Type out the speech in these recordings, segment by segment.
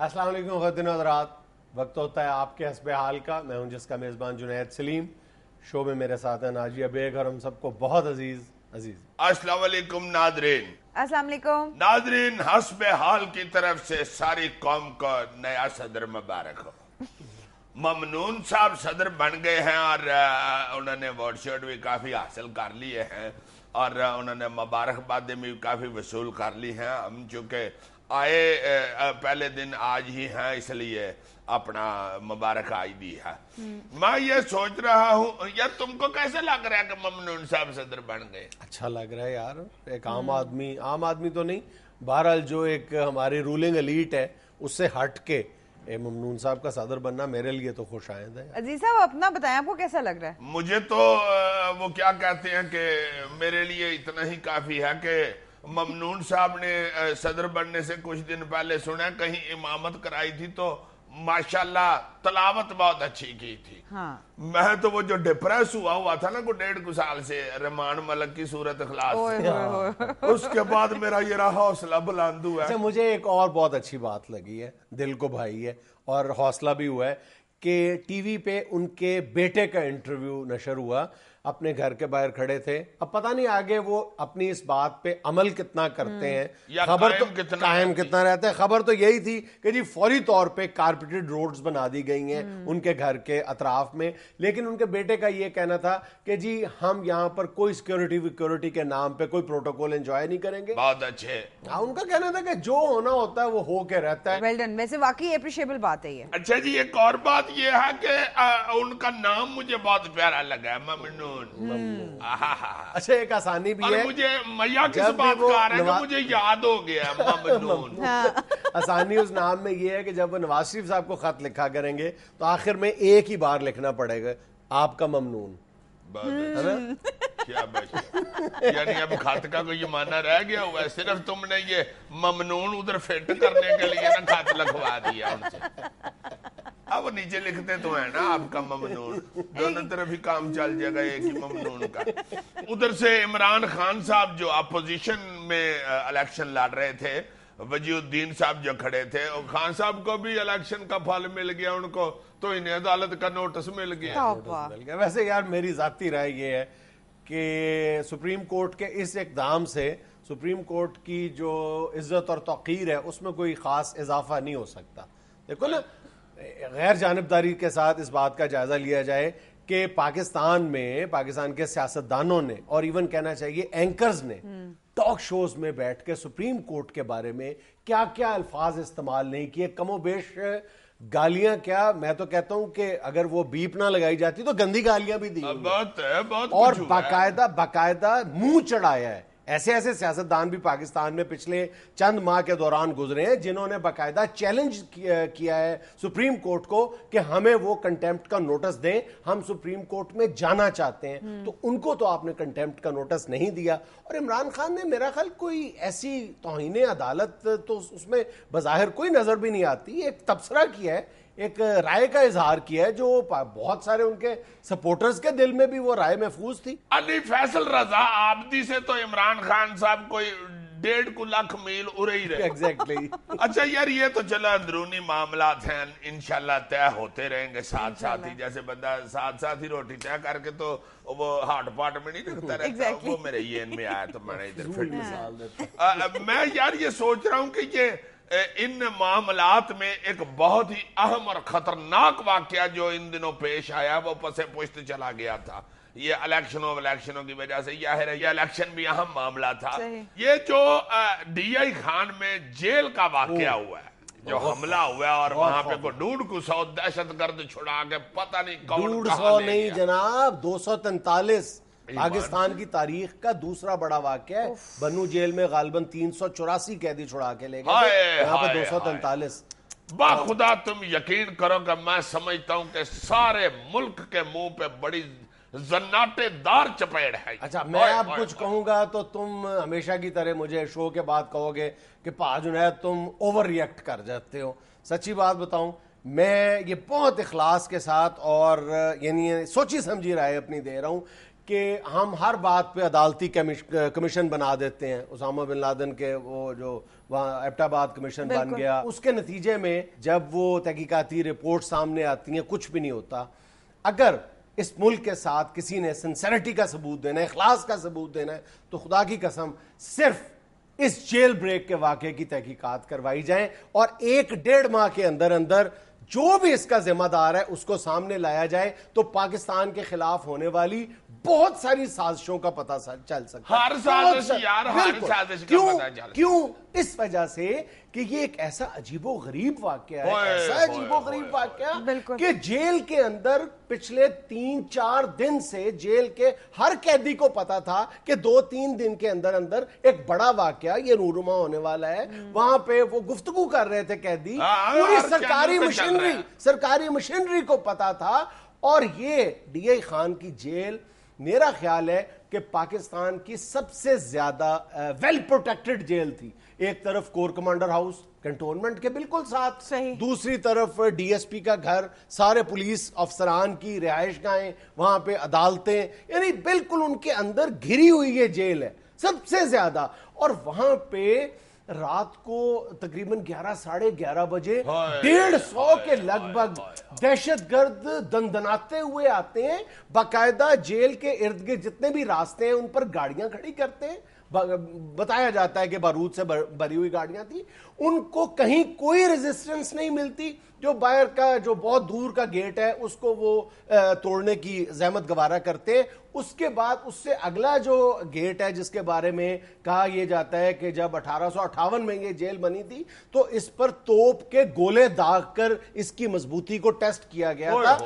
السلام علیکم خواتین و حضرات، وقت ہوتا ہے آپ کے حسب حال کا. میں ہوں جس کا میزبان جنید سلیم. شو میں میرے ساتھ ہیں ناجیہ بیگ اور ہم سب کو بہت عزیز. السلام علیکم ناظرین. السلام علیکم ناظرین، حسب حال کی طرف سے ساری قوم کو نیا صدر مبارک ہو. ممنون صاحب صدر بن گئے ہیں اور انہوں نے ووٹ شوٹ بھی کافی حاصل کر لیے ہیں اور انہوں نے مبارکبادیں بھی کافی وصول کر لی ہیں. ہم چونکہ آئے پہلے دن آج ہی ہیں اس لیے اپنا مبارک آئی دی ہے. میں یہ سوچ رہا ہوں یار تم کو کیسے لگ رہا ہے کہ ممنون صاحب صدر بن گئے؟ اچھا لگ رہا ہے یار. ایک عام آدمی تو نہیں، بہرحال جو ایک ہماری رولنگ ایلیٹ ہے اس سے ہٹ کے ممنون صاحب کا صدر بننا میرے لیے تو خوش آئند ہے. عزیز صاحب اپنا بتائیں، آپ کو کیسا لگ رہا ہے؟ مجھے تو وہ کیا کہتے ہیں کہ میرے لیے اتنا ہی کافی ہے کہ ممنون صاحب نے صدر بننے سے کچھ دن پہلے سنا کہیں امامت کرائی تھی تو ماشاءاللہ تلاوت بہت اچھی کی تھی. میں تو وہ جو ڈپریس ہوا تھا نا کوئی 1.5 سال سے رحمان ملک کی سورت اخلاص، اس کے بعد میرا یہ رہا حوصلہ بلند ہوا ہے. اچھا مجھے ایک اور بہت اچھی بات لگی ہے، دل کو بھائی ہے اور حوصلہ بھی ہوا ہے کہ ٹی وی پہ ان کے بیٹے کا انٹرویو نشر ہوا. اپنے گھر کے باہر کھڑے تھے. اب پتہ نہیں آگے وہ اپنی اس بات پہ عمل کتنا کرتے ہیں، خبر تو قائم کتنا رہتا ہے. خبر تو یہی تھی کہ جی فوری طور پہ کارپیٹڈ روڈز بنا دی گئی ہیں ان کے گھر کے اطراف میں. لیکن ان کے بیٹے کا یہ کہنا تھا کہ جی ہم یہاں پر کوئی سیکیورٹی کے نام پہ کوئی پروٹوکول انجوائے نہیں کریں گے. بہت اچھے. ان کا کہنا تھا کہ جو ہونا ہوتا ہے وہ ہو کے رہتا ہے. Well done. ویسے واقعی اپریشیبل بات ہے یہ. اچھا جی ایک اور بات یہ ہے کہ ان کا نام مجھے بہت پیارا لگا ہے، ممنون. اچھا ایک آسانی بھی ہے، مجھے میاں کس بات کا آ رہا ہے کہ مجھے یاد ہو گیا ممنون. آسانی اس نام میں یہ ہے کہ جب وہ نواز شریف صاحب کو خط لکھا کریں گے تو آخر میں ایک ہی بار لکھنا پڑے گا، آپ کا ممنون. کیا یعنی اب خط کا کوئی معنی رہ گیا ہوا ہے؟ صرف تم نے یہ ممنون ادھر فٹ کرنے کے لیے نا خط لکھوا دیا ان سے. اب وہ نیچے لکھتے تو ہیں نا آپ کا ممنون، دونوں طرف ہی کام چل جائے گا ایک ہی ممنون کا. ادھر سے عمران خان صاحب جو اپوزیشن میں الیکشن لڑ رہے تھے، وجیہ الدین صاحب جو کھڑے تھے، اور خان صاحب کو بھی الیکشن کا پھل مل گیا، ان کو تو انہیں عدالت کا نوٹس مل گیا. ویسے یار میری ذاتی رائے یہ ہے کہ سپریم کورٹ کے اس اقدام سے سپریم کورٹ کی جو عزت اور توقیر ہے اس میں کوئی خاص اضافہ نہیں ہو سکتا. دیکھو نا، غیر جانبداری کے ساتھ اس بات کا جائزہ لیا جائے کہ پاکستان کے سیاستدانوں نے اور ایون کہنا چاہیے اینکرز نے ٹاک شوز میں بیٹھ کے سپریم کورٹ کے بارے میں کیا کیا الفاظ استعمال نہیں کیے. کم و بیش گالیاں کیا، میں تو کہتا ہوں کہ اگر وہ بیپ نہ لگائی جاتی تو گندی گالیاں بھی دی اور باقاعدہ منہ چڑھایا ہے. ایسے سیاستدان بھی پاکستان میں پچھلے چند ماہ کے دوران گزرے ہیں جنہوں نے باقاعدہ چیلنج کیا ہے سپریم کورٹ کو کہ ہمیں وہ کنٹیمپٹ کا نوٹس دیں، ہم سپریم کورٹ میں جانا چاہتے ہیں. تو ان کو تو آپ نے کنٹیمپٹ کا نوٹس نہیں دیا. اور عمران خان نے میرا خیال کوئی ایسی توہین عدالت تو اس میں بظاہر کوئی نظر بھی نہیں آتی. ایک تبصرہ کیا ہے، ایک رائے کا اظہار کیا ہے جو بہت سارے ان کے سپورٹرز کے دل میں بھی وہ رائے محفوظ تھی. علی فیصل رضا آبدی سے تو عمران خان صاحب کوئی 1.5 لاکھ میل ارے ہی رہے. ایگزیکٹلی. اچھا یار یہ تو چلو اندرونی معاملات ہیں، انشاءاللہ طے ہوتے رہیں گے ساتھ ہی. جیسے بندہ ساتھ ہی روٹی طے کر کے تو وہ ہارٹ پاٹ میں نہیں رکھتا رہتا. وہ میرے یہ میں آیا تو میں نے ادھر فٹ. میں یار یہ سوچ رہا ہوں کہ یہ ان معاملات میں ایک بہت ہی اہم اور خطرناک واقعہ جو ان دنوں پیش آیا وہ پس پشت چلا گیا تھا. یہ الیکشنوں کی وجہ سے یہ الیکشن بھی اہم معاملہ تھا. یہ جو ڈی آئی خان میں جیل کا واقعہ ہوا ہے، جو حملہ ہوا اور وہاں پہ کو 150 دہشت گرد چھڑا کے پتہ نہیں کون 150 نہیں جناب 243 پاکستان کی تاریخ کا دوسرا بڑا واقعہ ہے. بنو جیل میں غالباً 384 قیدی چھڑا کے لے گئے، یہاں پہ 243. با خدا تم یقین کرو کہ میں سمجھتا ہوں کہ سارے ملک کے منہ پہ بڑی زناٹے دار چپیڑ ہے. اچھا میں اب کچھ کہوں گا تو تم ہمیشہ کی طرح مجھے شو کے بعد کہو گے کہ پا جنید تم اوور ریئیکٹ کر جاتے ہو. سچی بات بتاؤں، میں یہ بہت اخلاص کے ساتھ اور یعنی سوچی سمجھی رائے اپنی دے رہا ہوں کہ ہم ہر بات پہ عدالتی کمیشن بنا دیتے ہیں. اسامہ بن لادن کے وہ جو وہاں ایبٹ آباد کمیشن بن گیا, اس کے نتیجے میں جب وہ تحقیقاتی رپورٹ سامنے آتی ہیں کچھ بھی نہیں ہوتا. اگر اس ملک کے ساتھ کسی نے سنسیریٹی کا ثبوت دینا ہے, اخلاص کا ثبوت دینا ہے, تو خدا کی قسم صرف اس جیل بریک کے واقعے کی تحقیقات کروائی جائیں اور 1-1.5 ماہ کے اندر اندر جو بھی اس کا ذمہ دار ہے اس کو سامنے لایا جائے, تو پاکستان کے خلاف ہونے والی بہت ساری سازشوں کا پتہ چل سکتا ہے. ہر سازش یار, ہر سازش کا پتہ چل. کیوں؟ اس وجہ سے کہ یہ ایک ایسا عجیب و غریب واقعہ ہے, ایسا عجیب و غریب واقعہ کہ جیل کے اندر پچھلے 3-4 دن سے جیل کے ہر قیدی کو پتا تھا کہ 2-3 دن کے اندر اندر ایک بڑا واقعہ یہ رونما ہونے والا ہے. وہاں پہ وہ گفتگو کر رہے تھے قیدی, پوری سرکاری مشینری کو پتا تھا. اور یہ ڈی اے خان کی جیل میرا خیال ہے کہ پاکستان کی سب سے زیادہ ویل پروٹیکٹڈ جیل تھی. ایک طرف کور کمانڈر ہاؤس کنٹونمنٹ کے بالکل ساتھ, دوسری طرف ڈی ایس پی کا گھر, سارے پولیس افسران کی رہائش گاہیں, وہاں پہ عدالتیں, یعنی بالکل ان کے اندر گھری ہوئی یہ جیل ہے سب سے زیادہ. اور وہاں پہ رات کو تقریباً 11-11:30 بجے 150 کے لگ بھگ دہشت گرد دندناتے ہوئے آتے ہیں. باقاعدہ جیل کے ارد گرد جتنے بھی راستے ہیں ان پر گاڑیاں کھڑی کرتے ہیں. بتایا جاتا ہے کہ بارود سے بھری ہوئی گاڑیاں تھی. ان کو کہیں کوئی ریزسٹنس نہیں ملتی. جو باہر کا جو بہت دور کا گیٹ ہے اس کو وہ توڑنے کی زحمت گوارا کرتے ہیں. اس کے بعد اس سے اگلا جو گیٹ ہے جس کے بارے میں کہا یہ جاتا ہے کہ جب 1858 میں یہ جیل بنی تھی تو اس پر توپ کے گولے داغ کر اس کی مضبوطی کو ٹیسٹ کیا گیا تھا.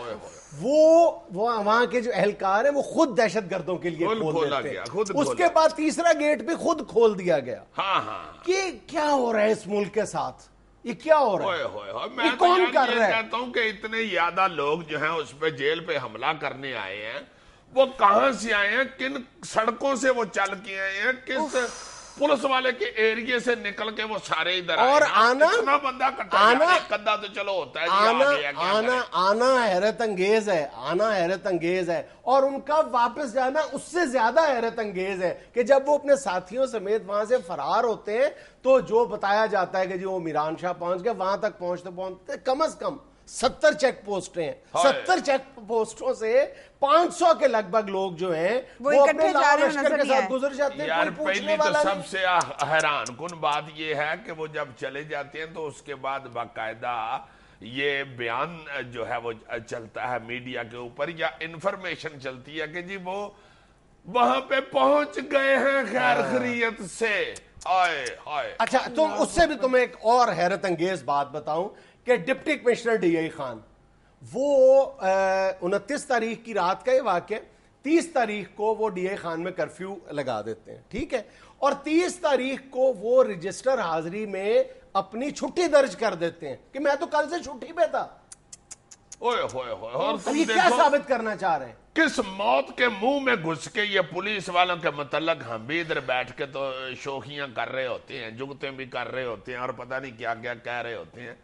وہ وہاں کے جو اہلکار ہیں وہ خود دہشت گردوں کے لیے کھول دیتے ہیں. اس کے بعد تیسرا گیٹ بھی خود کھول دیا گیا. کہ کیا ہو رہا ہے اس ملک کے ساتھ, یہ کیا ہو رہا ہے, میں کون کر رہا ہے؟ کہتا ہوں کہ اتنے زیادہ لوگ جو ہیں اس پہ جیل پہ حملہ کرنے آئے ہیں, وہ کہاں سے آئے ہیں, کن سڑکوں سے وہ چل کے آئے ہیں, کس پولیس والے کے ایریے سے نکل کے وہ سارے ادھر آئے ہیں. اور اتنا بندہ کٹا تو چلو ہوتا ہے, آنا حیرت انگیز ہے, آنا حیرت انگیز ہے. اور ان کا واپس جانا اس سے زیادہ حیرت انگیز ہے کہ جب وہ اپنے ساتھیوں سمیت وہاں سے فرار ہوتے ہیں تو جو بتایا جاتا ہے کہ جی وہ میران شاہ پہنچ گئے, وہاں تک پہنچتے کم از کم 70 چیک پوسٹیں ہیں. 70 چیک پوسٹوں سے 500 کے لگ بھگ لوگ جو ہیں وہ اپنے لشکر کے ساتھ گزر جاتے ہیں. یار پہلی تو سب سے حیران کن بات یہ ہے کہ وہ جب چلے جاتے ہیں تو اس کے بعد باقاعدہ یہ بیان جو ہے وہ چلتا ہے میڈیا کے اوپر, یا انفارمیشن چلتی ہے کہ جی وہ وہاں پہ پہنچ گئے ہیں خیر خیریت سے. اچھا تو اس سے بھی تمہیں ایک اور حیرت انگیز بات بتاؤں کہ deputy commissioner D A Khan, وہ 29 تاریخ کی رات کا یہ واقعہ, 30 تاریخ کو وہ ڈی اے خان میں کرفیو لگا دیتے ہیں, ٹھیک ہے, اور 30 تاریخ کو وہ رجسٹر حاضری میں اپنی چھٹی درج کر دیتے ہیں کہ میں تو کل سے چھٹی پہ تھا. یہ کیا ثابت کرنا چاہ رہے ہیں؟ کس موت کے منہ میں گھس کے یہ پولیس والوں کے متعلق ہم بھی ادھر بیٹھ کے تو شوخیاں کر رہے ہوتے ہیں, جگتیں بھی کر رہے ہوتے ہیں اور پتہ نہیں کیا کیا کہہ رہے ہوتے ہیں.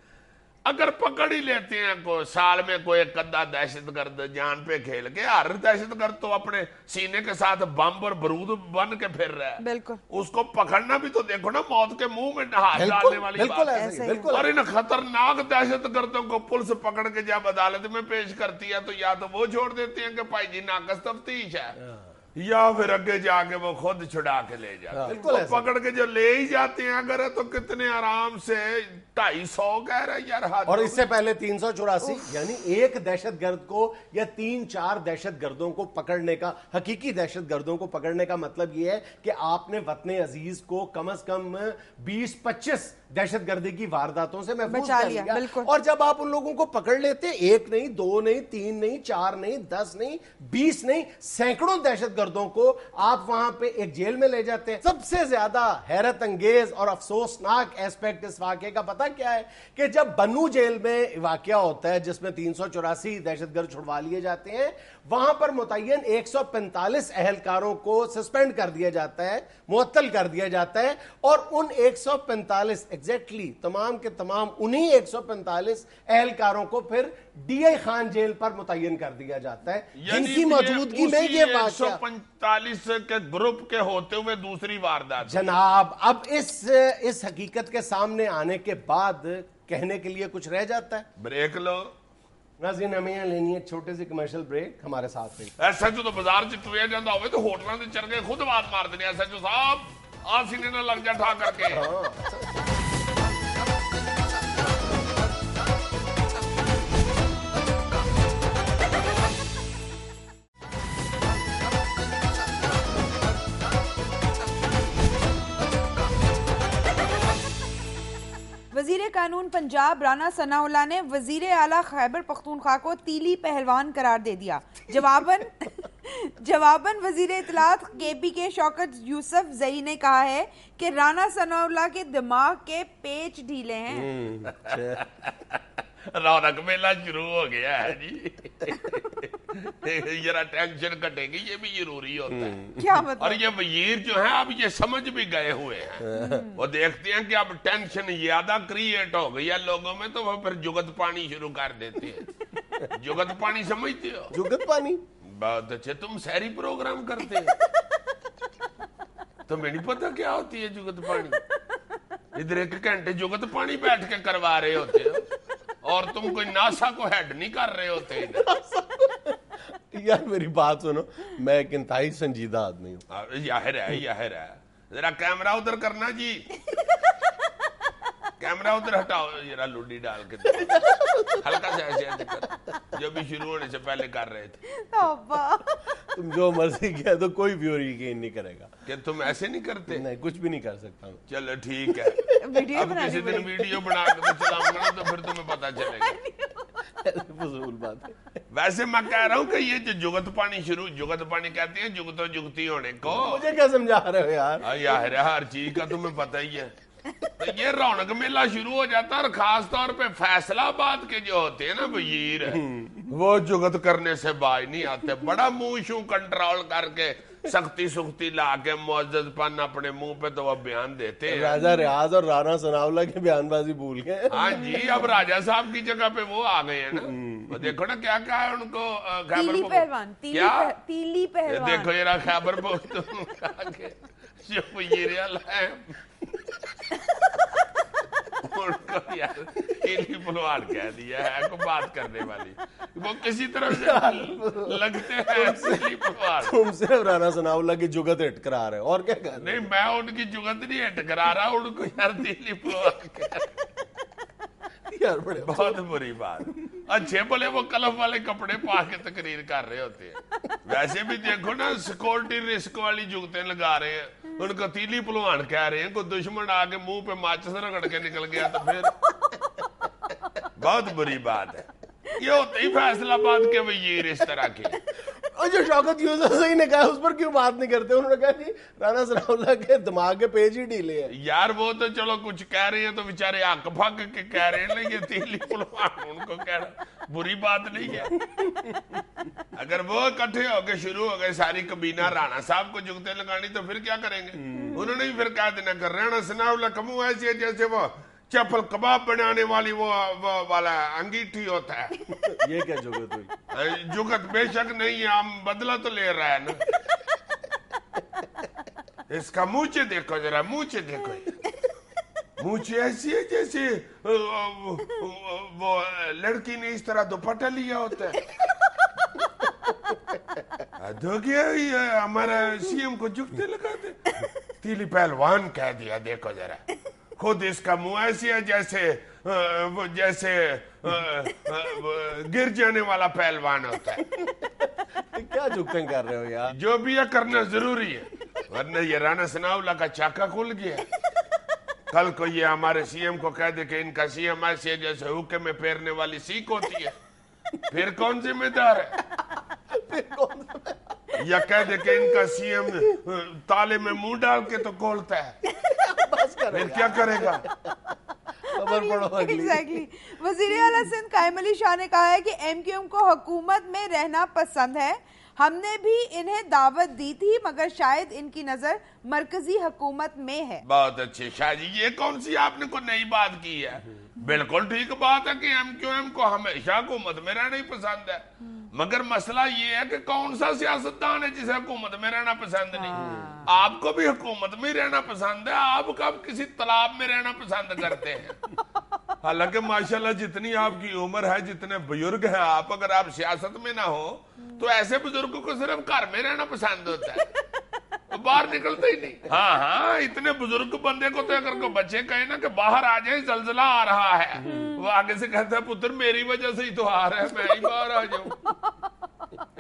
اگر پکڑ ہی لیتے ہیں کو سال میں کوئی ایک ادھا دہشت گرد جان پہ کھیل کے, ہر دہشت گرد تو اپنے سینے کے ساتھ بم اور بارود بن کے پھر رہا ہے. بالکل اس کو پکڑنا بھی تو دیکھو نا, موت کے منہ میں ہاتھ ڈالنے والی بات. اور ان خطرناک دہشت گردوں کو پولیس پکڑ کے جب عدالت میں پیش کرتی ہے تو یا تو وہ چھوڑ دیتے ہیں کہ بھائی جی ناقص تفتیش ہے, یا پھر اگے جا کے وہ خود چھڑا کے لے جاتے ہیں. پکڑ کے جو لے ہی جاتے ہیں اگر تو کتنے آرام سے 250 کہہ رہے یار. اور اس سے پہلے 384, یعنی ایک دہشت گرد کو یا 3-4 دہشت گردوں کو پکڑنے کا, حقیقی دہشت گردوں کو پکڑنے کا مطلب یہ ہے کہ آپ نے وطن عزیز کو کم از کم 20-25 دہشت گردی کی وارداتوں سے محفوظ کر لیا. اور جب آپ ان لوگوں کو پکڑ لیتے, 1 نہیں 2 نہیں 3 نہیں 4 نہیں 10 نہیں 20 نہیں, سینکڑوں دہشت گردوں کو آپ وہاں پہ ایک جیل میں لے جاتے ہیں. سب سے زیادہ حیرت انگیز اور افسوسناک ایسپیکٹ اس واقعے کا پتہ کیا ہے کہ جب بنو جیل میں واقعہ ہوتا ہے جس میں 384 دہشت گرد چھڑوا لیے جاتے ہیں, وہاں پر متعین 145 اہلکاروں کو سسپینڈ کر دیا جاتا ہے, معطل کر دیا جاتا ہے, اور ان 145 ایگزیکٹلی تمام کے تمام انہی 145 اہلکاروں کو پھر ڈی آئی خان جیل پر متعین کر دیا جاتا ہے جن کی موجودگی میں یہ واقعہ 145 کے گروپ کے ہوتے ہوئے دوسری واردات. جناب اب اس حقیقت کے سامنے آنے کے بعد کہنے کے لیے کچھ رہ جاتا ہے؟ بریک لو ناظرین، ہمیں یہاں لینی ہے چھوٹے سے کمرشل بریک. ہمارے ساتھ رہیے. ایسا جو تو بازار چ ٹریا جاتا ہوئے تو ہوٹلاں دے چڑھ کے خود بات مار دینے. ایسا جو صاحب آ سینے نہ لگ جا ٹھا کر کے. وزیر قانون پنجاب رانا ثناء اللہ نے وزیر اعلیٰ خیبر پختونخوا کو تیلی پہلوان قرار دے دیا. جواباً وزیر اطلاعات کے پی کے شوکت یوسف زئی نے کہا ہے کہ رانا ثناء اللہ کے دماغ کے پیچ ڈھیلے ہیں. رونق میلہ شروع ہو گیا ہے جی. ذرا ٹینشن کٹے گی، یہ بھی ضروری ہوتا ہے. کیا مطلب؟ اور یہ وزیر جو ہیں اب یہ سمجھ بھی گئے ہوئے ہیں. وہ دیکھتے ہیں کہ اب ٹینشن زیادہ کریٹ ہو گئی ہے لوگوں میں تو وہ پھر جگت پانی شروع کر دیتے ہیں. جگت پانی سمجھتے ہو؟ جگت پانی بہت اچھے. تم سحری پروگرام کرتے ہیں، تمہیں نہیں پتا کیا ہوتی ہے جگت پانی؟ ادھر 1 گھنٹے جگت پانی بیٹھ کے کروا رہے ہوتے ہو اور تم کوئی ناسا کو ہیڈ نہیں کر رہے ہوتے. یار میری بات سنو، میں ایک انتہائی سنجیدہ آدمی ہوں. ظاہر ہے. ذرا کیمرہ ادھر کرنا جی. کیمرہ ادھر ہٹاؤ ذرا، لوڈی ڈال کے ہلکا سے ایسے کر جو بھی شروع ہونے سے پہلے کر رہے تھے. تم جو مرضی کیا تو کوئی بھی یقین نہیں کرے گا کہ تم ایسے نہیں کرتے. نہیں، کچھ بھی نہیں کر سکتا. چلو ٹھیک ہے، اب کسی دن ویڈیو بنا کے چلاؤں گا تو پھر تمہیں پتا چلے گا. فضول بات ہے. ویسے میں کہہ رہا ہوں کہ یہ جو جگت پانی جگت پانی کہتے ہیں جگت و جگتی ہونے کو. مجھے کیا سمجھا رہے ہو یار؟ یار ہر چیز کا تمہیں پتہ ہی ہے. تو یہ رونق میلہ شروع ہو جاتا ہے. اور خاص طور پہ فیصلہ آباد کے جو ہوتے ہیں نا وزیر، وہ جگت کرنے سے باز نہیں آتے. بڑا منہ شو کنٹرول کر کے سختی لا کے معزز پن اپنے منہ پہ تو وہ بیان دیتے ہیں. راجہ ریاض اور رانا ثناء اللہ کی بیان بازی بھول گئے. ہاں جی، اب راجہ صاحب کی جگہ پہ وہ آ گئے ہیں نا. دیکھو نا کیا کہا ہے ان کو تیلی پہلوان. تیلی پہلوان. دیکھو یہ رہا خیبر پختونخوا کے جو وزیر اعلیٰ ہیں ان کو یار تیلی پہلوان کہہ دیا ہے. کوئی بات کرنے والی وہ کسی طرح سے لگتے ہیں تیلی پہلوان. تم صرف رانا ثناء اللہ کی جگت ہٹ کرا رہے ہو اور کیا کر رہے؟ نہیں، میں ان کی جگت نہیں ہٹ کرا رہا، ان کو یار تیلی پہلوان کہہ رہا. یار بڑے بہت بری بات. اچھے بولے وہ کلف والے کپڑے پا کے تقریر کر رہے ہوتے ہیں. ویسے بھی دیکھو نا سیکورٹی رسک والی جگتیں لگا رہے ہیں، ان کو تیلی پہلوان کہہ رہے ہیں. کوئی دشمن آ کے منہ پہ ماچس رگڑ کے نکل گیا تو پھر بہت بری بات ہے. یہ ہوتے ہی فیصلہ آباد کے وزیر اس طرح کے. اور جو شوکت یوسف زئی نے کہا اس پر کیوں بات نہیں کرتے؟ انہوں نے کہا جی رانا ثناء اللہ کے دماغ کے پیج ہی ڈھیلے ہیں. یار وہ تو چلو کچھ کہہ رہے ہیں تو بیچارے حق پھک کے کہہ رہے ہیں نا. یہ تیلی پہلوان ان کو کہہ رہا بری بات نہیں ہے. اگر وہ اکٹھے ہو کے شروع ہو گئے ساری کابینہ رانا صاحب کو جگتیں لگانی تو پھر کیا کریں گے؟ انہوں نے بھی پھر کہہ دینا کر رانا ثناء اللہ کمو ایسی ہے جیسے وہ چپل کباب بنانے والی وہ والا انگیٹھی ہوتا ہے. یہ کیا جگت ہوئی؟ جگت بے شک نہیں ہے، ہم بدلہ تو لے رہا ہے نا. اس کا منہ دیکھو ذرا، منہ دیکھو. منہ ایسی ہے جیسے وہ لڑکی نے اس طرح دوپٹہ لیا ہوتا ہے. ہمارا سی ایم کو جگتے لگاتے. تیلی پہلوان کہہ دیا. دیکھو ذرا خود اس کا منہ ایسی ہے جیسے گر جانے والا پہلوان ہوتا ہے. کیا جگتیں کر رہے ہو یار؟ جو بھی ہے کرنا ضروری ہے، ورنہ یہ رانا ثناء اللہ کا چاکا کھل گیا. کل کو یہ ہمارے سی ایم کو کہہ دے کہ ان کا سی ایم ایسے جیسے حکم میں پھیرنے والی سیکھ ہوتی ہے، پھر کون ذمہ دار ہے؟ یا کہہ دے کہ ان کا سی ایم تالے میں منہ ڈال کے تو کھولتا ہے، پھر کیا کرے گا؟ وزیر اعلیٰ سندھ قائم علی شاہ نے کہا ہے کہ ایم کیو ایم کو حکومت میں رہنا پسند ہے. ہم نے بھی انہیں دعوت دی تھی مگر شاید ان کی نظر مرکزی حکومت میں ہے. بہت اچھے شاہ جی، یہ کون سی آپ نے کوئی نئی بات کی ہے؟ بالکل ٹھیک بات ہے کہ ایم کیو ایم کو ہمیشہ حکومت میں رہنا ہی پسند ہے، مگر مسئلہ یہ ہے کہ کون سا سیاستدان ہے جسے حکومت میں رہنا پسند نہیں؟ آپ کو بھی حکومت میں رہنا پسند ہے، آپ کب کسی تالاب میں رہنا پسند کرتے ہیں؟ حالانکہ ماشاءاللہ جتنی آپ کی عمر ہے، جتنے بزرگ ہیں آپ، اگر آپ سیاست میں نہ ہو تو ایسے بزرگوں کو صرف گھر میں رہنا پسند ہوتا ہے، باہر نکلتے ہی نہیں. ہاں اتنے بزرگ بندے کو تو اگر کو بچے کہیں نا کہ باہر آ جائیں زلزلہ آ رہا ہے، وہ آگے سے کہتا ہے پتر میری وجہ سے ہی تو آ رہا ہے، میں ہی باہر آ جاؤں.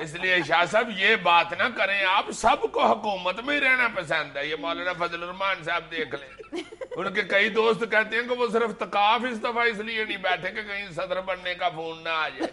اس لیے شاہ صاحب یہ بات نہ کریں، آپ سب کو حکومت میں ہی رہنا پسند ہے. یہ مولانا فضل الرحمان صاحب دیکھ لیں، ان کے کئی دوست کہتے ہیں کہ وہ صرف تقاف اس دفعہ اس لیے نہیں بیٹھے کہ کہیں صدر بننے کا فون نہ آ جائے.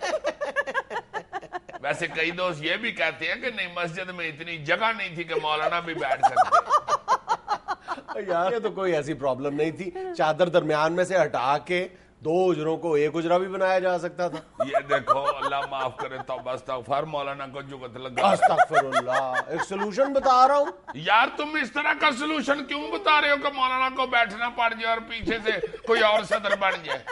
ویسے کئی دوست یہ بھی کہتے ہیں کہ نہیں، مسجد میں اتنی جگہ نہیں تھی کہ مولانا بھی بیٹھ سکتے. یار یہ تو کوئی ایسی پرابلم نہیں تھی، چادر درمیان میں سے ہٹا کے 2 اجروں کو 1 اجرا بھی بنایا جا سکتا تھا. یہ دیکھو اللہ معاف کرے، توبہ استغفار، مولانا کو جگت لگا. استغفر اللہ، ایک سلوشن بتا رہا ہوں. یار تم اس طرح کا سلوشن کیوں بتا رہے ہو کہ مولانا کو بیٹھنا پڑ جائے اور پیچھے سے کوئی اور صدر بن جائے؟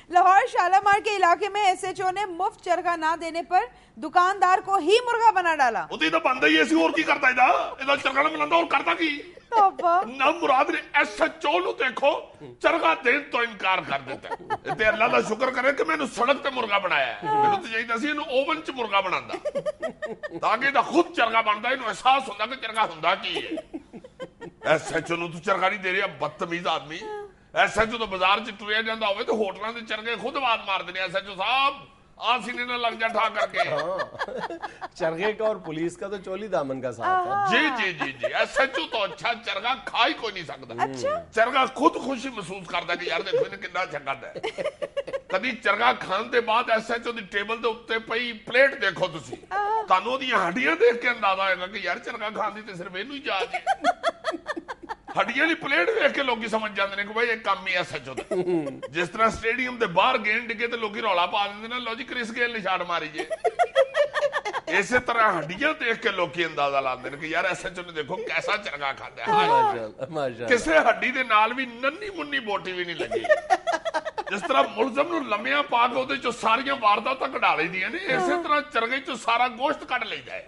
لاہور شالامار کے علاقے میں ایس ایچ او نے مفت چرگا نہ دینے پر دکاندار کو ہی مرغا بنا ڈالا. وہ تو بندہ ہی ایسی اور کی کرتا ہے ادھر چرگا نہ بناتا اور کرتا کی نہ مراد نے ایس ایچ او نو دیکھو چرگا دین تو انکار کر دیتا ہے. تے اللہ دا شکر کرے کہ میں نے سڑک تے مرغا بنایا ہے، میں تو چاہیے سی انہوں اوون چ مرغا بنانا تاکہ دا خود چرگا بنتا ہے، انہوں احساس ہوتا کہ چرگا ہوندا کی ہے. ایس ایچ او نو تو چرگا نہیں دے رہا، بدتمیز آدمی. ایس ایچ او تو بازار چ ٹریا جاندا ہوئے تو ہوٹلاں دے چرگے خود آواز مار دینے. ایس ایچ او صاحب آنسی نے لگ جا ٹھا کر کے. چرگے کا اور پولیس کا تو چولی دامن کا ساتھ ہے. جی جی جی جی، ایس ایچ او تو اچھا چرگا کھا ہی کوئی نہیں سکتا. چرگا خود خوشی محسوس کرتا ہے کہ یار دیکھو انہیں کتنا اچھا کرتا ہے. کدی چرگا کھان دے بعد ایس ایچ او دی ٹیبل دے اوتے پئی پلیٹ دیکھو تسی، تانوں دی ہڈیاں دیکھ کے اندازہ ہوئے گا کہ یار چرگا کھان دی تے صرف اینوں ہی جا جی. ہڈیاں دی پلیٹ دیکھ کے لوگ سمجھ جاندے نے کہ بھائی ایک کام ہی ایس ایچ او دا. جس طرح سٹیڈیم دے باہر گیند ڈگے تے لوگ رولا پا دیندے نا، لو جی کرس گیل نے شاٹ ماری جے. اسی طرح ہڈیاں دیکھ کے لوگ اندازہ لاندے نے کہ یار ایس ایچ او نے دیکھو کیسا چرگا کھاتا ہے. کسے ہڈی دے نال بھی ننی منی بوٹی بھی نہیں لگی. جس طرح ملزم نو لمیاں پا کے اودے چوں ساریاں وارداتاں کڈا لئی دیاں نے، اسی طرح چرگے چوں سارا گوشت کڈ لئی جائے.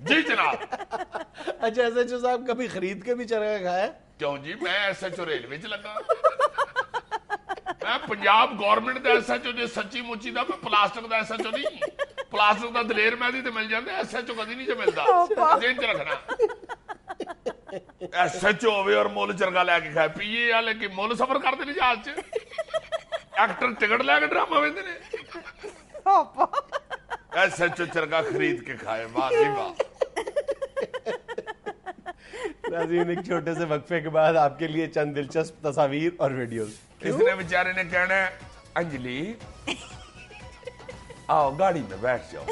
جی جناب. اچھا ایس ایچ او صاحب کبھی خرید کے بھی چرگا کھایا؟ کیوں جی، میں ایس ایچ او ریلوے چ لگا، میں Punjab government the S H او جے سچی مچی دا، میں پلاسٹک دا ایس ایچ او نہیں. پلاسٹک دا دلیر مہدی تے مل جاندے، ایس ایچ او کدی نہیں جو ملدا. ذہن چ رکھنا، ایس ایچ او ہوئے اور مول چرگا لے کے کھائے. پی اے والے کی مول سفر کرتے نہیں جہاز چ، ایکٹر ٹکٹ لے کے ڈرامہ ویندے نے. ایس ایچ او چرگا خرید کے کھائے. واہ جی واہ. ناظرین ایک چھوٹے سے وقفے کے بعد آپ کے لیے چند دلچسپ تصاویر اور ویڈیوز. اس نے بیچارے نے کہنا ہے انجلی آؤ گاڑی میں بیٹھ جاؤ.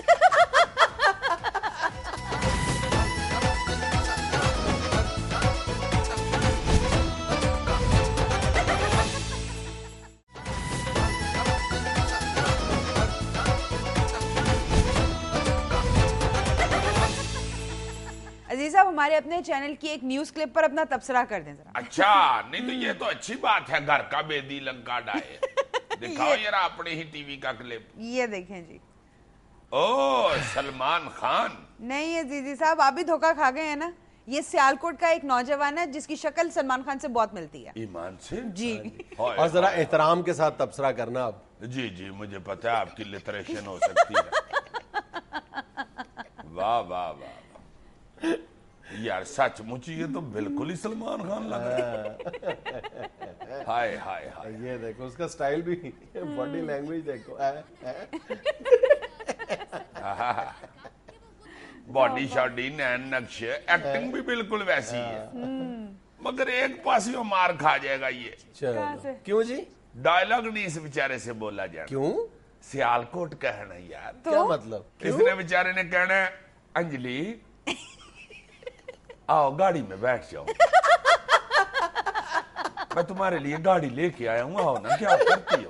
عزیز صاحب ہمارے اپنے چینل کی ایک نیوز کلپ پر اپنا تبصرہ کر دیں ذرا. اچھا نہیں تو یہ تو اچھی بات ہے، گھر کا بیدی لنکا ڈائے. دکھاؤ یار اپنے ہی ٹی وی کا کلپ. یہ دیکھیں جی. او سلمان خان. نہیں عزیزی صاحب آپ بھی دھوکہ کھا گئے ہیں نا. یہ سیالکوٹ کا ایک نوجوان ہے جس کی شکل سلمان خان سے بہت ملتی ہے. ایمان سے؟ جی. اور ذرا احترام کے ساتھ تبصرہ کرنا اب. جی جی مجھے پتا ہے آپ کی لٹریشن ہو سکتی ہے. واہ واہ واہ یار، سچ مچ یہ تو بالکل ہی سلمان خان لگ رہا ہے. ہائے ہائے ہائے. یہ دیکھو اس کا سٹائل بھی، باڈی لینگویج دیکھو. باڈی شاڈی نین نقش، ایکٹنگ بھی بالکل ویسی ہے. مگر ایک پاسیوں مار کھا جائے گا یہ. کیوں جی؟ ڈائلاگ نہیں اس بیچارے سے بولا جانا. کیوں؟ سیالکوٹ کہنا یار. کیا مطلب؟ اس نے بیچارے نے کہنا ہے انجلی آؤ گاڑی میں بیٹھ جاؤ، میں تمہارے لیے گاڑی لے کے آیا ہوں، آؤ نا. کیا کرتی ہو؟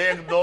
1 2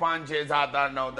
5 6 7 8 9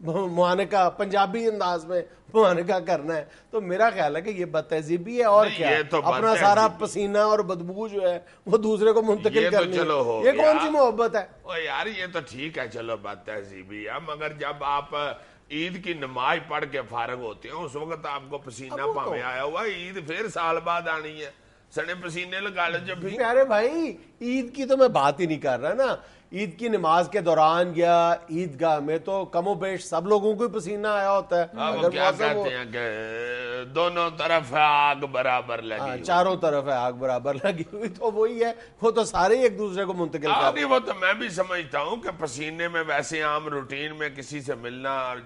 معانقہ پنجابی انداز میں معانقہ کرنا ہے، تو میرا خیال ہے کہ یہ بد تہذیبی ہے. اور کیا اپنا سارا پسینہ اور بدبو جو ہے وہ دوسرے کو منتقل کرنی ہے، یہ کون سی محبت ہے؟ یار یہ تو ٹھیک ہے، چلو بد تہذیبی ہے، مگر جب آپ عید کی نماز پڑھ کے فارغ ہوتے ہیں اس وقت آپ کو پسینہ پاویں آیا ہوا، عید پھر سال بعد آنی ہے، سنے پسینے لگا لے جب بھی. پیارے بھائی عید کی تو میں بات ہی نہیں کر رہا نا، عید کی نماز کے دوران یا عیدگاہ میں تو کم و بیش سب لوگوں کو پسینہ آیا ہوتا ہے. وہ کیا کہتے ہیں کہ دونوں طرف ہے آگ برابر لگی، چاروں طرف ہے آگ برابر لگی ہوئی، تو وہی ہے، وہ تو سارے ایک دوسرے کو منتقل کر رہے ہیں. وہ تو میں بھی سمجھتا ہوں کہ پسینے میں ویسے عام روٹین میں کسی سے ملنا اور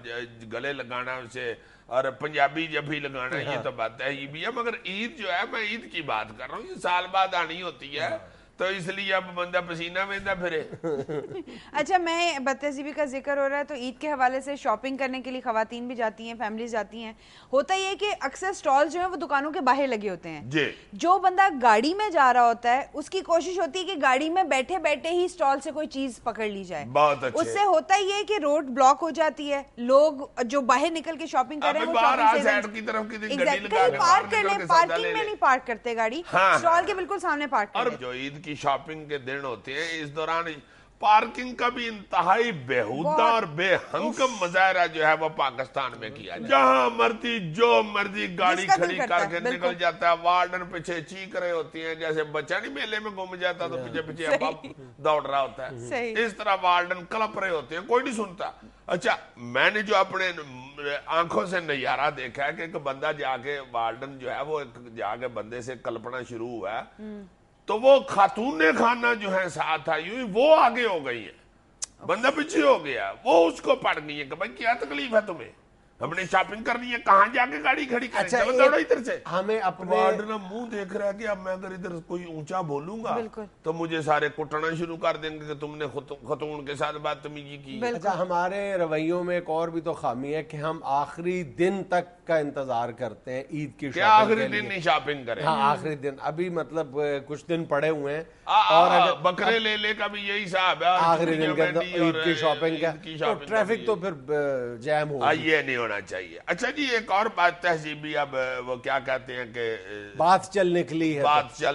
گلے لگانا اسے اور پنجابی جب بھی لگانا یہ تو بات ہے، یہ بھی ہے، مگر عید جو ہے میں عید کی بات کر رہا ہوں، یہ سال بعد آنی ہوتی ہے تو اس لیے اب بندہ پسینہ ویندا پھرے. اچھا میں بد تہذیبی کا ذکر ہو رہا ہے تو عید کے حوالے سے شاپنگ کرنے کے لیے خواتین بھی جاتی ہیں، فیملیز جاتی ہیں. ہوتا یہ کہ اکثر سٹال جو ہیں وہ دکانوں کے باہر لگے ہوتے ہیں. جی جو بندہ گاڑی میں جا رہا ہوتا ہے اس کی کوشش ہوتی ہے کہ گاڑی میں بیٹھے بیٹھے ہی سٹال سے کوئی چیز پکڑ لی جائے. بہت اچھے. اس سے ہوتا یہ کہ روڈ بلاک ہو جاتی ہے، لوگ جو باہر نکل کے شاپنگ کر رہے ہیں وہ پارک کر لیں، پارکنگ میں نہیں پارک کرتے گاڑی، سٹال کے بالکل سامنے پارک کرتے. اور جو عید کی شاپنگ کے دن ہوتے ہیں اس دوران پارکنگ کا بھی انتہائی بےہودہ اور بے ہنگم مظاہرہ جو ہے وہ پاکستان میں کیا جائے، جہاں مرضی جو مرضی گاڑی کھڑی کر کے نکل جاتا ہے، وارڈن پیچھے چیخ رہے ہوتی ہیں جیسے بچہ نہیں میلے میں گھوم جاتا تو پیچھے پیچھے اب دوڑ رہا ہوتا ہے، اس طرح وارڈن کلپ رہے ہوتے ہیں، کوئی نہیں سنتا. اچھا میں نے جو اپنے آنکھوں سے نظارہ دیکھا ہے کہ ایک بندہ جا کے وارڈن جو ہے وہ جا کے بندے سے کلپنا شروع ہوا ہے تو وہ خاتون خانہ جو ہے ساتھ آئی ہوئی وہ آگے ہو گئی ہے، بندہ پیچھے ہو گیا، وہ اس کو پڑ گئی ہے کہ بھائی کیا تکلیف ہے تمہیں، ہم نے شاپنگ کرنی ہے، کہاں جا کے گاڑی کھڑی کریں، چلو دوڑو ادھر سے. ہمیں اپنے وارڈن منہ دیکھ رہا ہے کہ اب میں اگر ادھر کوئی اونچا بولوں گا تو مجھے سارے کٹنا شروع کر دیں گے کہ تم نے خاتون کے ساتھ بدتمیزی کی. اچھا ہمارے رویوں میں ایک اور بھی تو خامی ہے کہ ہم آخری دن تک کا انتظار کرتے ہیں عید کی کیا آخری دن نہیں شاپنگ کریں. ہاں آخری دن ابھی مطلب کچھ دن پڑے ہوئے ہیں اور بکرے لے لے کا بھی یہی صاحب ہے، آخری دن کے اندر عید کی شاپنگ کا تو ٹریفک تو پھر جیم ہوگا، یہ نہیں ہونا چاہیے. اچھا جی ایک اور بات تہذیبی، اب وہ کیا کہتے ہیں کہ بات چل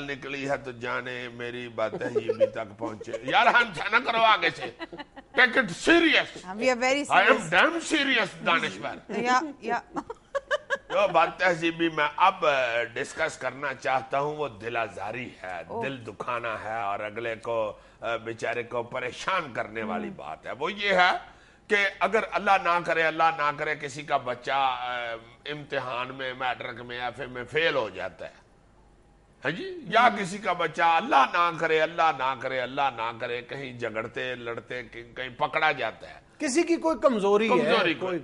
نکلی ہے تو جانے میری بات تہذیبی تک پہنچے. یار ہم نہ کرو آگے سے، take it serious, we are very I am damn serious دانشور. جو بات تہذیبی میں اب ڈسکس کرنا چاہتا ہوں وہ دل آزاری ہے، دل دکھانا ہے اور اگلے کو بیچارے کو پریشان کرنے والی بات ہے. وہ یہ ہے کہ اگر اللہ نہ کرے کسی کا بچہ امتحان میں میٹرک میں ایف اے میں فیل ہو جاتا ہے، ہاں جی، یا کسی کا بچہ اللہ نہ کرے کہیں جھگڑتے لڑتے کہیں پکڑا جاتا ہے، کسی کی کوئی کمزوری ہے،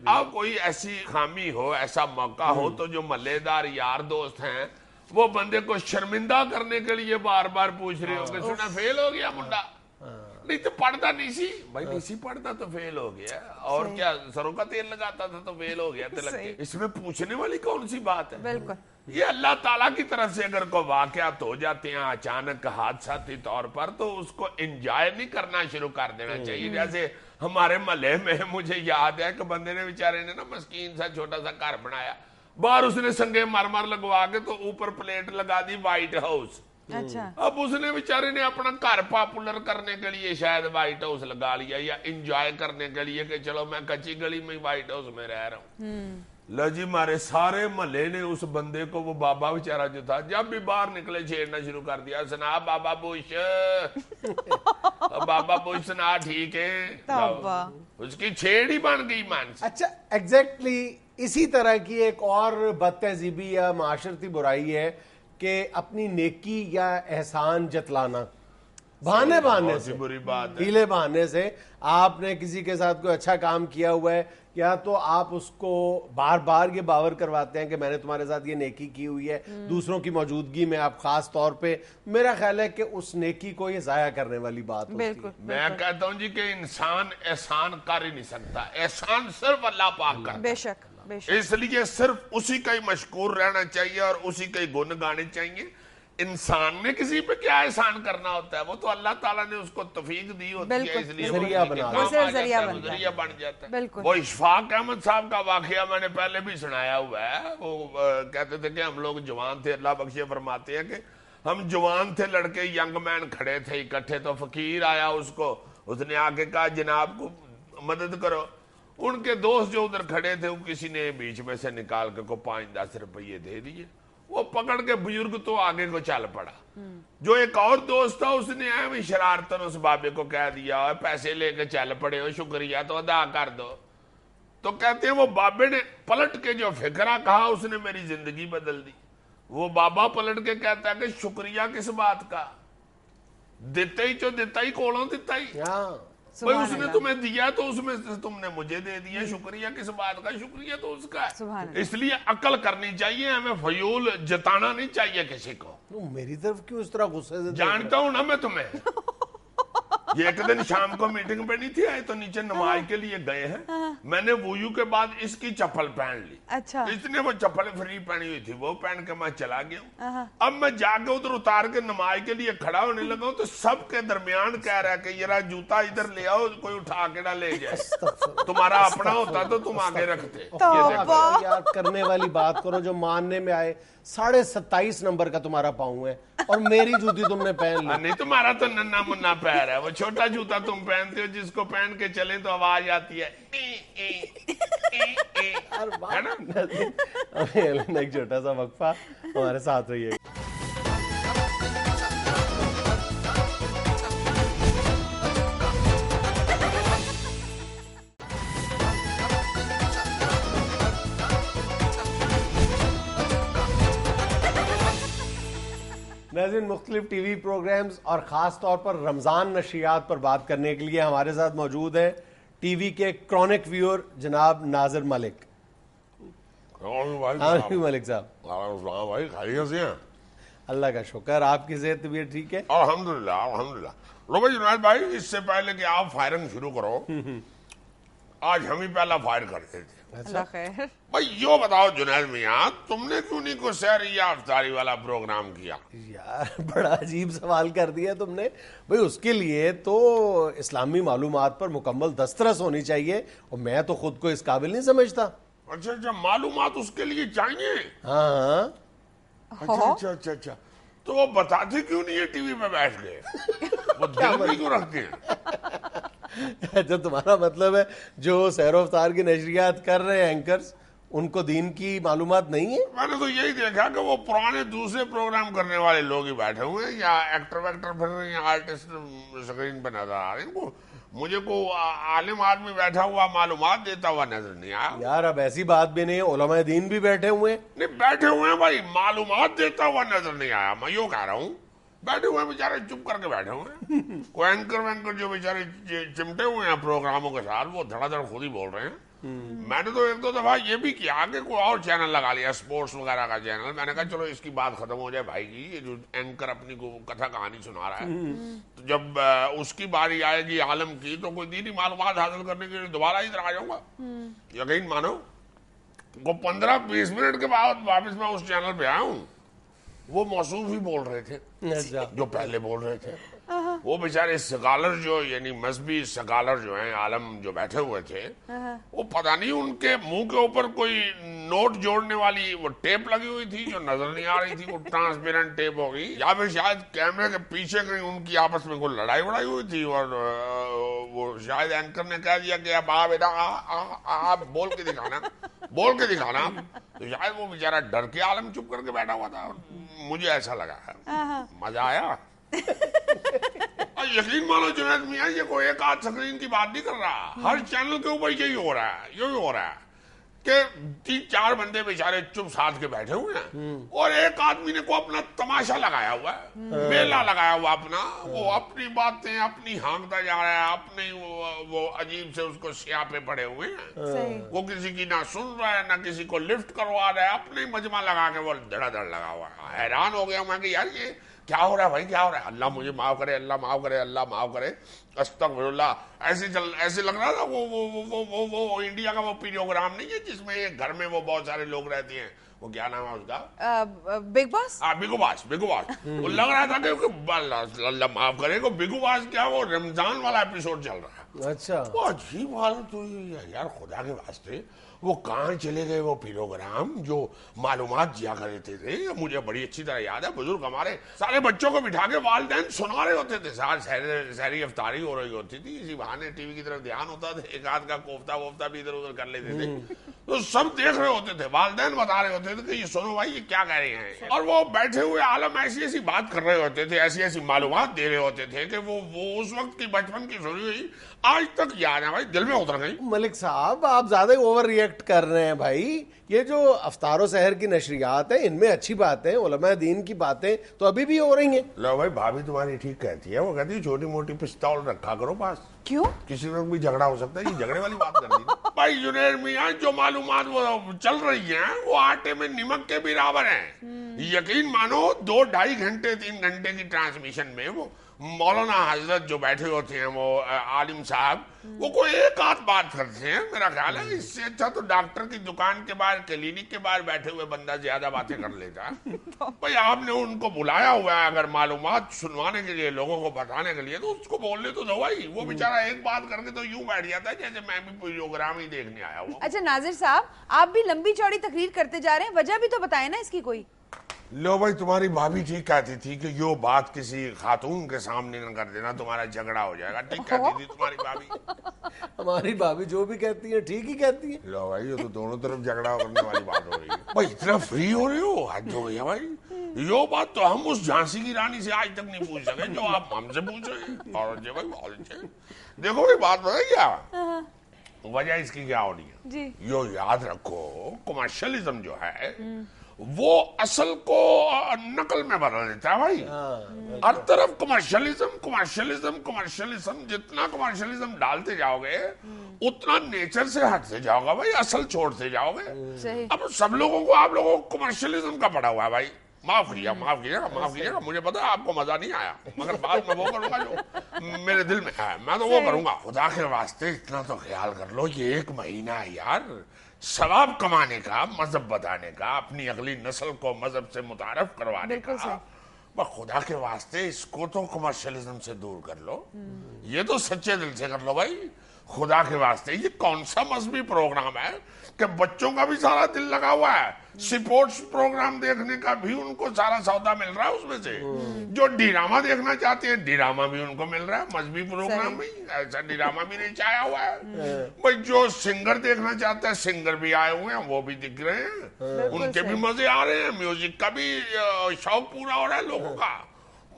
اب کوئی ایسی خامی ہو، ایسا موقع ہو تو جو ملے دار یار دوست ہیں وہ بندے کو شرمندہ کرنے کے لیے بار بار پوچھ رہے ہو کہ سنا فیل ہو گیا منڈا، نہیں تو پڑھتا نہیں سی بھائی، نہیں سی پڑھتا تو فیل ہو گیا، اور کیا سروں کا تیل لگاتا تھا تو فیل ہو گیا. اس میں پوچھنے والی کون سی بات ہے؟ بالکل یہ اللہ تعالیٰ کی طرف سے اگر کوئی واقعات ہو جاتے ہیں اچانک حادثاتی طور پر تو اس کو انجوائے نہیں کرنا شروع کر دینا چاہیے. جیسے ہمارے محلے میں مجھے یاد ہے کہ بندے نے بیچارے نے نا مسکین سا چھوٹا سا گھر بنایا، باہر اس نے سنگے مار لگوا کے تو اوپر پلیٹ لگا دی وائٹ ہاؤس. اچھا اب اس نے بیچارے نے اپنا گھر پاپولر کرنے کے لیے شاید وائٹ ہاؤس لگا لیا یا انجوائے کرنے کے لیے کہ چلو میں کچی گلی میں وائٹ ہاؤس میں رہ رہا ہوں. لجی مارے سارے محلے نے اس بندے کو، وہ بابا بیچارہ جو تھا، جب بھی باہر نکلے چھیڑنا شروع کر دیا، سنا بابا بوش بابا بوش سنا ٹھیک ہے، اس کی چھیڑ ہی بن گئی مان سے. اچھا ایگزیکٹلی اسی طرح کی ایک اور بد تہذیبی یا معاشرتی برائی ہے کہ اپنی نیکی یا احسان جتلانا، بہانے سے، بری بات ہے، ہیلے بہانے سے. آپ نے کسی کے ساتھ کوئی اچھا کام کیا ہوا ہے یا تو آپ اس کو بار بار یہ باور کرواتے ہیں کہ میں نے تمہارے ساتھ یہ نیکی کی ہوئی ہے، دوسروں کی موجودگی میں آپ خاص طور پہ، میرا خیال ہے کہ اس نیکی کو یہ ضائع کرنے والی بات ہوتی ہے. میں کہتا ہوں جی کہ انسان احسان کر ہی نہیں سکتا، احسان صرف اللہ پاک کرتا ہے. بے شک اس لیے صرف اسی کا ہی مشکور رہنا چاہیے اور اسی کا ہی گن گانے چاہیے. انسان نے کسی پہ کیا احسان کرنا ہوتا ہے, وہ تو اللہ تعالیٰ نے اس کو توفیق دی ہوتی ہے, اس لیے ذریعہ بن جاتا ہے. وہ اشفاق احمد صاحب کا واقعہ میں نے پہلے بھی سنایا ہوا ہے. وہ کہتے تھے کہ ہم لوگ جوان تھے, اللہ بخشے فرماتے ہیں کہ ہم جوان تھے, لڑکے ینگ مین کھڑے تھے اکٹھے, تو فقیر آیا اس نے آ کے کہا جناب کو مدد کرو. ان کے دوست جو ادھر کھڑے تھے کسی نے بیچ میں سے نکال کے کو 5-10 روپے دے دیے. وہ پکڑ کے بزرگ تو آگے کو چل پڑا. جو ایک اور دوست تھا اس نے ایویں شرارتن اس بابے کو کہہ دیا پیسے لے کے چل پڑے ہو, شکریہ تو ادا کر دو. تو کہتے ہیں وہ بابے نے پلٹ کے جو فکرہ کہا اس نے میری زندگی بدل دی. وہ بابا پلٹ کے کہتا ہے کہ شکریہ کس بات کا, دیتا ہی جو دیتا ہی کولوں دیتا ہی بھائی, اس نے تمہیں دیا تو اس میں سے تم نے مجھے دے دیا, شکریہ کس بات کا, شکریہ تو اس کا ہے. اس لیے عقل کرنی چاہیے, ہمیں فیول جتانا نہیں چاہیے کسی کو. میری طرف کیوں اس طرح غصے سے جانتا ہوں نا میں تمہیں. یہ ایک دن شام کو میٹنگ پہ نہیں تھی آئے, تو نیچے نماز کے لیے گئے ہیں, میں نے وضو کے بعد اس کی چپل پہن لی. اچھا, اس نے وہ چپل فری پہنی ہوئی تھی, وہ پہن کے میں چلا گیا ہوں. اب میں جا کے ادھر اتار کے نماز کے لیے کھڑا ہونے لگا ہوں, تو سب کے درمیان کہہ رہا ہے کہ ذرا جوتا ادھر لے آؤ, کوئی اٹھا کے نہ لے جائے, تمہارا اپنا ہوتا تو تم آگے رکھتے. یار کرنے والی بات کرو, جو ماننے میں آئے 27.5 نمبر کا تمہارا پاؤں ہے اور میری جوتی تم نے پہن لی. نہیں, تمہارا تو ننا منا پیر ہے, وہ چھوٹا جوتا تم پہنتے ہو جس کو پہن کے چلے تو آواز آتی ہے. ایک چھوٹا سا وقفہ, ہمارے ساتھ رہیے. ناظرین, مختلف ٹی وی پروگرامز اور خاص طور پر رمضان نشریات پر بات کرنے کے لیے ہمارے ساتھ موجود ہیں ٹی وی کے کرونک ویور جناب ناظر ملک. ملک صاحب بھائی خیریت سے ہیں؟ اللہ کا شکر, آپ کی صحت طبیعت ٹھیک ہے؟ الحمدللہ الحمدللہ. لو بھائی جنید بھائی, اس سے پہلے کہ آپ فائرنگ شروع کرو, آج ہم ہی پہلا فائر کرتے تھے. اللہ خیر. بھائی یہ بتاؤ جنید میاں, تم نے کیوں نہیں کوئی سحری یا افطاری والا پروگرام کیا؟ یار بڑا عجیب سوال کر دیا تم نے. بھائی اس کے لیے تو اسلامی معلومات پر مکمل دسترس ہونی چاہیے, اور میں تو خود کو اس قابل نہیں سمجھتا. اچھا اچھا, معلومات اس کے لیے چاہیے. ہاں اچھا اچھا اچھا, تو وہ بتاتے کیوں نہیں ہے ٹی وی پہ بیٹھ گئے, وہ دل میں کیوں رکھتے ہیں؟ اچھا, تمہارا مطلب ہے جو سحر و افطار کی نشریات کر رہے ہیں اینکرز, ان کو دین کی معلومات نہیں ہے؟ میں نے تو یہی دیکھا کہ وہ پرانے دوسرے پروگرام کرنے والے لوگ ہی بیٹھے ہوئے ہیں, یا ایکٹر ویکٹر پھر رہے ہیں, آرٹسٹ اسکرین پہ نظر آ رہے ہیں. مجھے کو عالم آدمی بیٹھا ہوا معلومات دیتا ہوا نظر نہیں آیا. یار اب ایسی بات بھی نہیں, علماء دین بھی بیٹھے ہوئے ہیں. نہیں بیٹھے ہوئے ہیں بھائی, معلومات دیتا ہوا نظر نہیں آیا. میں یوں کہہ رہا ہوں, بیٹھے ہوئے ہیں بیچارے, چپ کر کے بیٹھے ہوئے ہیں. کوئی اینکر وینکر جو بیچارے چمٹے ہوئے ہیں پروگراموں کے ساتھ, وہ دھڑا دھڑ خود ہی بول رہے ہیں. میں نے تو ایک دو دفعہ یہ بھی کیا کہ کوئی اور چینل لگا لیا, اسپورٹس وغیرہ کا چینل. میں نے کہا چلو اس کی بات ختم ہو جائے بھائی کی, یہ جو اینکر اپنی کو کتھا کہانی سنا رہا ہے, تو جب اس کی باری آئے گی عالم کی, تو کوئی دینی معلومات حاصل کرنے کے لیے دوبارہ ادھر آ جاؤں گا. یقین مانو, وہ 15-20 منٹ کے بعد واپس میں اس چینل پہ آیا ہوں. وہ موصوف ہی بول رہے تھے جو پہلے بول رہے تھے. وہ بیچارے سکالر جو, یعنی مذہبی سکالر جو ہیں, عالم جو بیٹھے ہوئے تھے, وہ پتہ نہیں ان کے منہ کے اوپر کوئی نوٹ جوڑنے والی وہ ٹیپ لگی ہوئی تھی جو نظر نہیں آ رہی تھی, وہ ٹرانسپیرنٹ ٹیپ ہو گئی, یا پھر شاید کیمرے کے پیچھے کہیں ان کی آپس میں کوئی لڑائی وڑائی ہوئی تھی, اور وہ شاید اینکر نے کہہ دیا کہ اب آپ بول کے دکھانا, بول کے دکھانا. تو شاید وہ بیچارہ ڈر کے عالم چپ کر کے بیٹھا ہوا تھا. مجھے ایسا لگا ہے, مزہ آیا. یقین مانو جنید میاں, یہ کوئی ایک آدھ سکرین کی بات نہیں کر رہا, ہر چینل کے اوپر یہی ہو رہا ہے کہ 3-4 بندے بیچارے چپ ساتھ کے بیٹھے ہوئے ہیں, اور ایک آدمی نے کو اپنا تماشا لگایا ہوا ہے, میلہ لگایا ہوا اپنا. وہ اپنی باتیں اپنی ہانکتا جا رہا ہے, اپنے وہ عجیب سے اس کو سیاپے پڑے ہوئے ہیں. وہ کسی کی نہ سن رہا ہے, نہ کسی کو لفٹ کروا رہا ہے, اپنے مجمع لگا کے وہ دھڑا دھڑ لگا ہوا ہے. حیران ہو گیا میں کہ یار یہ کیا ہو رہا ہے بھائی, کیا ہو رہا ہے؟ اللہ مجھے معاف کرے, اللہ معاف کرے, اللہ معاف کرے, استغفر اللہ. ایسے لگ رہا تھا وہ انڈیا کا وہ پروگرام نہیں ہے جس میں ایک گھر میں وہ بہت سارے لوگ رہتے ہیں, وہ کیا نام ہے اس کا, بگ باس. ہاں بگو باس, بگو باس. وہ لگ رہا تھا کہ اللہ معاف کرے کو بگو باس کیا وہ رمضان والا ایپیسوڈ چل رہا ہے. اچھا وہ عجیب حالت تو یار خدا کے واسطے وہ کہاں چلے گئے وہ پروگرام جو معلومات دیا کرتے تھے. مجھے بڑی اچھی طرح یاد ہے, بزرگ ہمارے سارے بچوں کو بٹھا کے والدین سنا رہے ہوتے تھے, سحری افطاری ہو رہی ہوتی تھی, اسی بہانے ٹی وی کی طرف دھیان ہوتا تھا, ایک آدھ کا کوفتہ ووفتہ بھی ادھر ادھر کر لیتے تھے, تو سب دیکھ رہے ہوتے تھے, والدین بتا رہے ہوتے تھے کہ یہ سنو بھائی یہ کیا کہہ رہے ہیں, اور وہ بیٹھے ہوئے عالم ایسی ایسی بات کر رہے ہوتے تھے, ایسی ایسی معلومات دے رہے ہوتے تھے کہ وہ اس وقت کی بچپن کی سنی ہوئی آج تک یاد ہے بھائی, دل میں اتر گئی. ملک صاحب آپ زیادہ اوور ریئیکٹ کر رہے ہیں بھائی. یہ جو افطار و سحر کی نشریات ہیں ان میں اچھی باتیں, علماء دین کی باتیں تو ابھی بھی ہو رہی ہیں. لو بھائی بھابھی تمہاری ٹھیک کہتی ہے, وہ کہتی ہے چھوٹی موٹی پستول رکھا کرو پاس. کیوں؟ کسی وقت بھی جھگڑا ہو سکتا ہے, یہ جھگڑے والی بات کر دی بھائی. جنید میاں جو معلومات وہ چل رہی ہیں وہ آٹے میں نمک کے برابر ہیں. یقین مانو 2-2.5 گھنٹے 3 گھنٹے کی ٹرانسمیشن میں وہ مولانا حضرت جو بیٹھے ہوتے ہیں وہ عالم صاحب, وہ کوئی ایک آدھ بات کرتے ہیں. میرا خیال ہے اس سے اچھا تو ڈاکٹر کی دکان کے باہر, کلینک کے باہر بیٹھے ہوئے بندہ زیادہ باتیں کر لیتا ہے. بھائی آپ نے ان کو بلایا ہوا ہے اگر معلومات سنوانے کے لیے, لوگوں کو بتانے کے لیے, تو اس کو بولنے تو دو بھائی. وہ بیچارہ ایک بات کر کے تو یوں بیٹھ جاتا ہے جیسے میں بھی پروگرام ہی دیکھنے آیا ہوں. اچھا ناظر صاحب, آپ بھی لمبی چوڑی تقریر کرتے جا رہے ہیں, وجہ بھی تو بتائیں نا اس کی کوئی. لو بھائی تمہاری بھابھی ٹھیک کہتی تھی کہ یہ بات کسی خاتون کے سامنے نہ کر دینا, تمہارا جھگڑا ہو جائے گا. ٹھیک کہتی تھی تمہاری بھابھی. ہماری بھابھی جو بھی کہتی ہے ٹھیک ہی کہتی ہے. لو بھائی یہ تو دونوں طرف جھگڑا کرنے والی بات ہو رہی ہے. بھائی اتنا فری ہو رہے ہو, حد ہو گئی ہے بھائی. یہ بات تو ہم اس جھانسی کی رانی سے آج تک نہیں پوچھ سکے جو آپ ہم سے پوچھ رہے ہیں. اور جی بھائی بہت اچھے. دیکھو بھائی بات بتائیں کیا وجہ اس کی کیا ہو رہی ہے جی. یہ یاد رکھو کمرشلزم جو ہے وہ اصل کو نقل میں بدل دیتا ہے بھائی. ہر طرف کمرشلزم کمرشلزم کمرشلزم, جتنا کمرشلزم ڈالتے جاؤ گے اتنا نیچر سے ہٹتے جاؤ گا بھائی, اصل چھوڑتے جاؤ گے. اب سب لوگوں کو آپ لوگوں کو کمرشلزم کا پڑا ہوا ہے بھائی. معاف کیجیے گا, مجھے پتا ہے آپ کو مزہ نہیں آیا, مگر بات میں وہ کروں گا جو میرے دل میں ہے, میں تو وہ کروں گا. خدا کے واسطے اتنا تو خیال کر لو, یہ 1 مہینہ ہے یار ثواب کمانے کا, مذہب بتانے کا, اپنی اگلی نسل کو مذہب سے متعارف کروانے کا. خدا کے واسطے اس کو تو کمرشلزم سے دور کر لو, یہ تو سچے دل سے کر لو بھائی. خدا کے واسطے یہ کون سا مذہبی پروگرام ہے کہ بچوں کا بھی سارا دل لگا ہوا ہے, سپورٹس پروگرام دیکھنے کا بھی ان کو سارا سودا مل رہا ہے اس میں سے, جو ڈرامہ دیکھنا چاہتے ہیں ڈرامہ بھی ان کو مل رہا ہے, مذہبی پروگرام بھی ایسا ڈرامہ بھی نہیں چاہیا ہوا ہے بھائی. جو سنگر دیکھنا چاہتے ہیں سنگر بھی آئے ہوئے ہیں, وہ بھی دکھ رہے ہیں, ان کے بھی مزے آ رہے ہیں, میوزک کا بھی شوق پورا ہو رہا ہے لوگوں کا.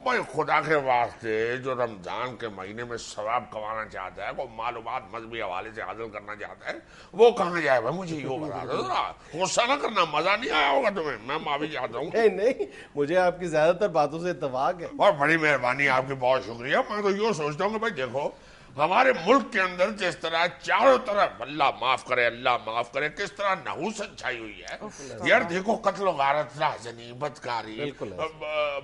بھائی خدا کے واسطے جو رمضان کے مہینے میں ثواب کمانا چاہتا ہے, کوئی معلومات مذہبی حوالے سے حاصل کرنا چاہتا ہے, وہ کہاں جائے بھائی, مجھے یہ بتا دو ذرا. غصہ نہ کرنا, مزہ نہیں آیا ہوگا تمہیں, میں معافی چاہتا ہوں. نہیں, مجھے آپ کی زیادہ تر باتوں سے اتفاق ہے. اور بڑی مہربانی, آپ کی بہت شکریہ. میں تو یہ سوچتا ہوں کہ بھائی دیکھو ہمارے ملک کے اندر جس طرح چاروں طرف اللہ معاف کرے اللہ معاف کرے کس طرح نحوست چھائی ہوئی ہے یار. دیکھو قتل و غارت, راہزنی, بدکاری,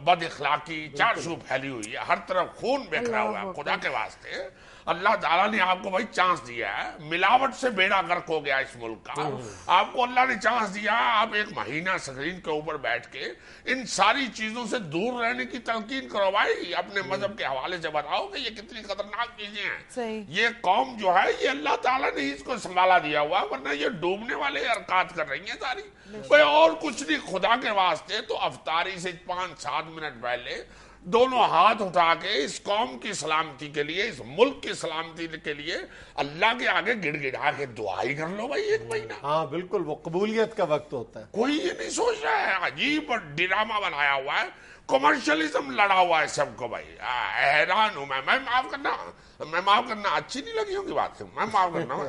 بد اخلاقی چارسو پھیلی ہوئی ہے, ہر طرف خون بکھرا ہوا ہے. خدا کے واسطے اللہ تعالیٰ نے آپ کو بھائی چانس دیا ہے, ملاوٹ سے بیڑا غرق ہو گیا اس ملک کا. آپ کو اللہ نے چانس دیا, آپ 1 مہینہ اسکرین کے اوپر بیٹھ کے ان ساری چیزوں سے دور رہنے کی تلقین کرو بھائی. اپنے مذہب کے حوالے سے بتاؤ کہ یہ کتنی خطرناک چیزیں ہیں. یہ قوم جو ہے یہ اللہ تعالیٰ نے اس کو سنبھالا دیا ہوا, ورنہ یہ ڈوبنے والے حرکات کر رہی ہیں ساری. کوئی اور کچھ نہیں. خدا کے واسطے تو افطاری سے 5-7 منٹ پہلے دونوں ہاتھ اٹھا کے اس قوم کی سلامتی کے لیے, اس ملک کی سلامتی کے لیے اللہ کے آگے گڑ گڑا کے دعا ہی کر لو بھائی 1 مہینہ. ہاں بالکل, وہ قبولیت کا وقت ہوتا ہے. کوئی یہ نہیں سوچ رہا ہے, عجیب ڈرامہ بنایا ہوا ہے, کمرشلزم لڑا ہوا ہے سب کو بھائی. حیران ہوں میں معاف کرنا اچھی نہیں لگی ہوگی بات, میں معاف کرنا.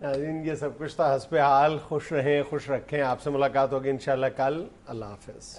ناظرین یہ سب کچھ تھا حسب حال. خوش رہیں, خوش رکھیں. آپ سے ملاقات ہوگی انشاءاللہ کل. اللہ حافظ.